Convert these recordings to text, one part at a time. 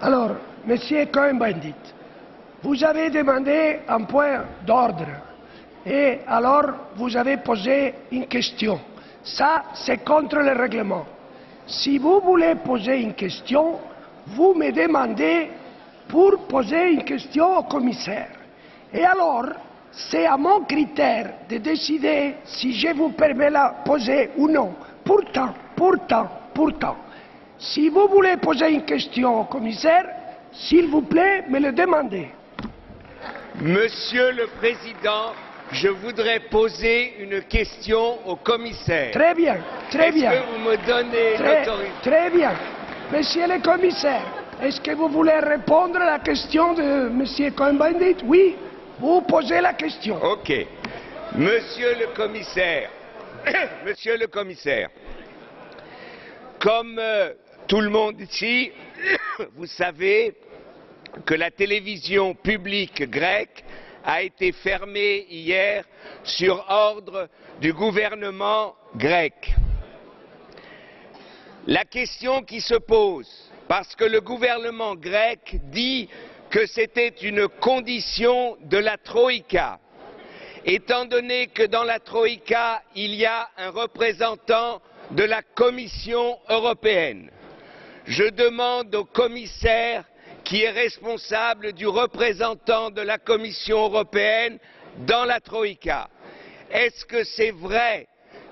Alors, Monsieur Cohn-Bendit, vous avez demandé un point d'ordre et alors vous avez posé une question. Ça, c'est contre le règlement. Si vous voulez poser une question, vous me demandez pour poser une question au commissaire. Et alors, c'est à mon critère de décider si je vous permets la poser ou non. Pourtant, si vous voulez poser une question au commissaire, s'il vous plaît, me le demandez. Monsieur le Président, je voudrais poser une question au commissaire. Très bien, très bien. Est-ce que vous me donnez l'autorité? Très bien. Monsieur le commissaire, est-ce que vous voulez répondre à la question de Monsieur Cohn-Bendit? Oui, vous posez la question. Ok. Monsieur le commissaire, Monsieur le commissaire, comme tout le monde ici, vous savez que la télévision publique grecque a été fermée hier sur ordre du gouvernement grec. La question qui se pose, parce que le gouvernement grec dit que c'était une condition de la Troïka, étant donné que dans la Troïka, il y a un représentant de la Commission européenne. Je demande au commissaire qui est responsable du représentant de la Commission européenne dans la Troïka. Est-ce que c'est vrai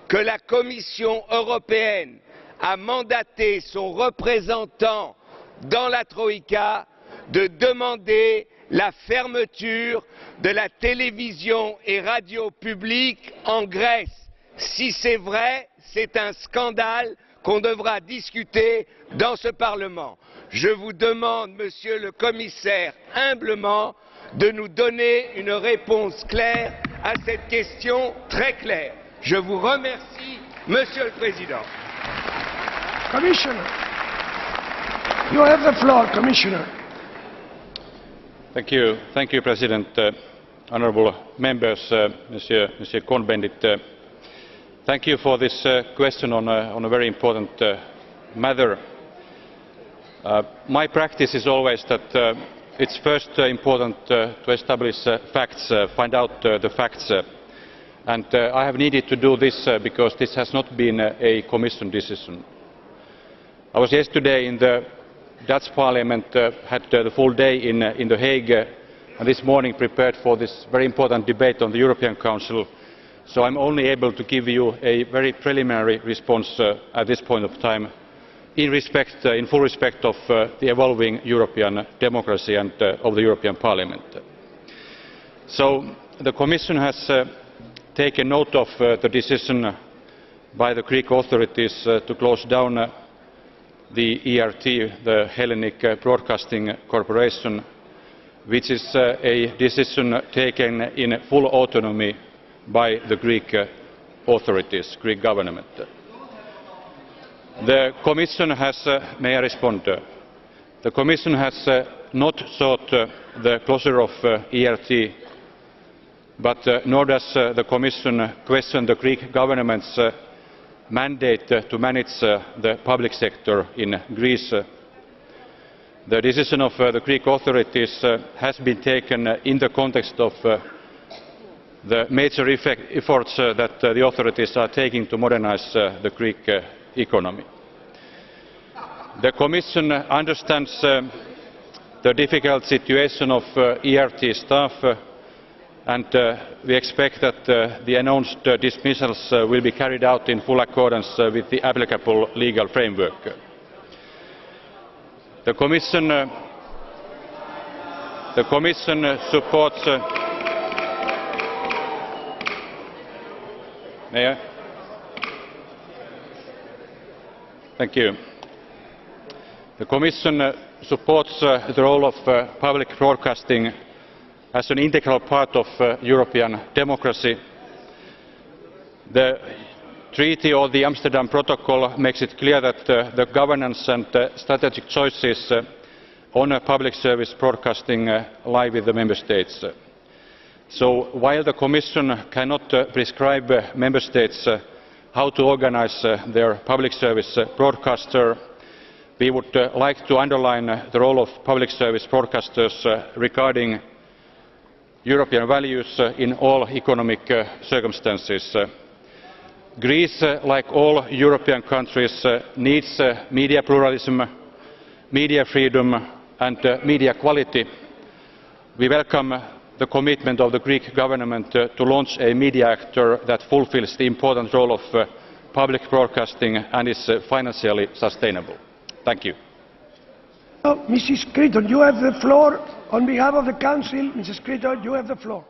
que la Commission européenne a mandaté son représentant dans la Troïka de demander la fermeture de la télévision et radio publique en Grèce? Si c'est vrai, c'est un scandale qu'on devra discuter dans ce Parlement. Je vous demande, Monsieur le Commissaire, humblement, de nous donner une réponse claire à cette question très claire. Je vous remercie, Monsieur le Président. Commissioner, you have the floor, Commissioner. Thank you, President. Honourable members, Monsieur Cohn-Bendit, thank you for this question on a very important matter. My practice is always that it's first important to establish facts, find out the facts, and I have needed to do this because this has not been a Commission decision. I was yesterday in the Dutch Parliament, had the full day in The Hague, and this morning prepared for this very important debate on the European Council, so I'm only able to give you a very preliminary response at this point of time, in full respect of the evolving European democracy and of the European Parliament. So the Commission has taken note of the decision by the Greek authorities to close down the ERT, the Hellenic Broadcasting Corporation, which is a decision taken in full autonomy by the Greek authorities, Greek government. The Commission has, may I respond? The Commission has not sought the closure of ERT, but nor does the Commission question the Greek government's mandate to manage the public sector in Greece. The decision of the Greek authorities has been taken in the context of the major efforts that the authorities are taking to modernise the Greek economy. The Commission understands the difficult situation of ERT staff, and we expect that the announced dismissals will be carried out in full accordance with the applicable legal framework. The Commission supports. May I? Thank you. The Commission supports the role of public broadcasting as an integral part of European democracy. The Treaty or the Amsterdam Protocol makes it clear that the governance and strategic choices on public service broadcasting lie with the Member States. So while the Commission cannot prescribe Member States how to organise their public service broadcaster, We would like to underline the role of public service broadcasters regarding European values in all economic circumstances. Greece, like all European countries, needs media pluralism, media freedom and media quality. We welcome the commitment of the Greek government to launch a media actor that fulfils the important role of public broadcasting and is financially sustainable. Thank you. Mrs. Creighton, you have the floor on behalf of the Council. Mrs. Creighton, you have the floor.